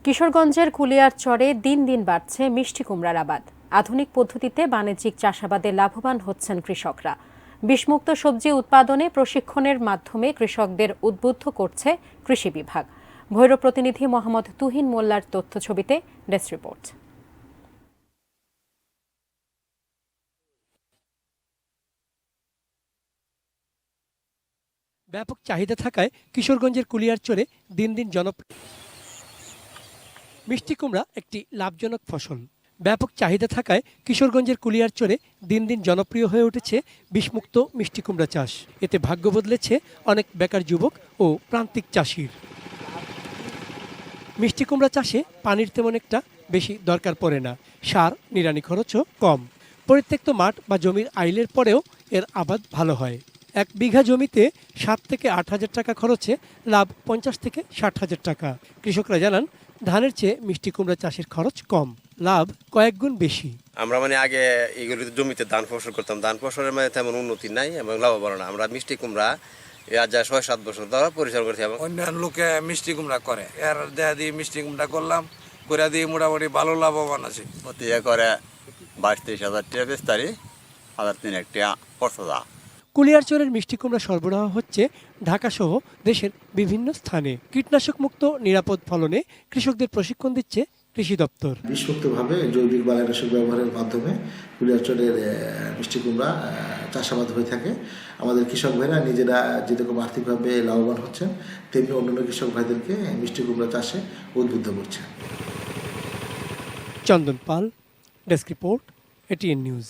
কিশোরগঞ্জের কুলিয়ারচরে দিন দিন বাড়ছে মিষ্টি কুমড়ার আবাদ। আধুনিক পদ্ধতিতে বাণিজ্যিক চাষাবাদে লাভবান হচ্ছেন কৃষকরা। বিষমুক্ত সবজি উৎপাদনে প্রশিক্ষণের মাধ্যমে কৃষকদের উদ্বুদ্ধ করছে কৃষি বিভাগ। ভৈরব প্রতিনিধি মোহাম্মদ তুহিন মোল্লার তথ্যছবিতে ডেস্ক রিপোর্ট। ব্যাপক চাহিদা থাকায় কিশোরগঞ্জের কুলিয়ারচরে দিন দিন জনপ্রিয় মিষ্টি কুমড়া একটি লাভজনক ফসল। ব্যাপক চাহিদা থাকায় কিশোরগঞ্জের কুলিয়ারচরে দিন দিন জনপ্রিয় হয়ে উঠেছে বিষমুক্ত মিষ্টি কুমড়া চাষ। এতে ভাগ্য বদলেছে অনেক বেকার যুবক ও প্রান্তিক চাষির। মিষ্টি কুমড়া চাষে পানির তেমন একটা বেশি দরকার পড়ে না, সার নিড়ানি খরচও কম। পরিত্যক্ত মাঠ বা জমির আইলের পরেও এর আবাদ ভালো হয়। 1 বিঘা জমিতে 7 থেকে 8 হাজার টাকা খরচে লাভ 50 থেকে 60 হাজার টাকা। কৃষকরা জানান, ধানের চেয়ে মিষ্টি কুমড়া চাষের খরচ কম, লাভ কয়েক গুণ বেশি। আমরা এগে এগুলো জমিতে ধান ফসল করতাম, ধান ফসলের তেমন উন্নতি নাই এবং লাভবান না। আমরা মিষ্টি কুমড়া আজ 6-7 বছর ধরে পরিচালনা করছি। অন্যান্য লোকে মিষ্টি কুমড়া করে, এর দেখা দিয়ে মিষ্টি কুমড়া করলাম, করে দিয়ে মোটামুটি ভালো লাভবান আছে। প্রতি করে 22-23 হাজার টাকা বেচতারি, 1,000-3 টাকা খরচ। কুলিয়ারচরের মিষ্টি কুমড়া সরবরাহ হচ্ছে ঢাকাসহ দেশের বিভিন্ন স্থানে। কীটনাশক মুক্ত নিরাপদ ফলনে কৃষকদের প্রশিক্ষণ দিচ্ছে কৃষি দপ্তর। বিষমুক্তভাবে জৈবিক বালাইনাশক ব্যবহারের মাধ্যমে কুলিয়ারচরের মিষ্টি কুমড়া চাষাবাদ হয়ে থাকে। আমাদের কৃষক ভাইরা নিজেরা যেরকম আর্থিকভাবে লাভবান হচ্ছেন, তেমনি অন্যান্য কৃষক ভাইদেরকে মিষ্টি কুমড়া চাষে উদ্বুদ্ধ করছে। চন্দন পাল, ডেস্ক রিপোর্ট, এটিএন নিউজ।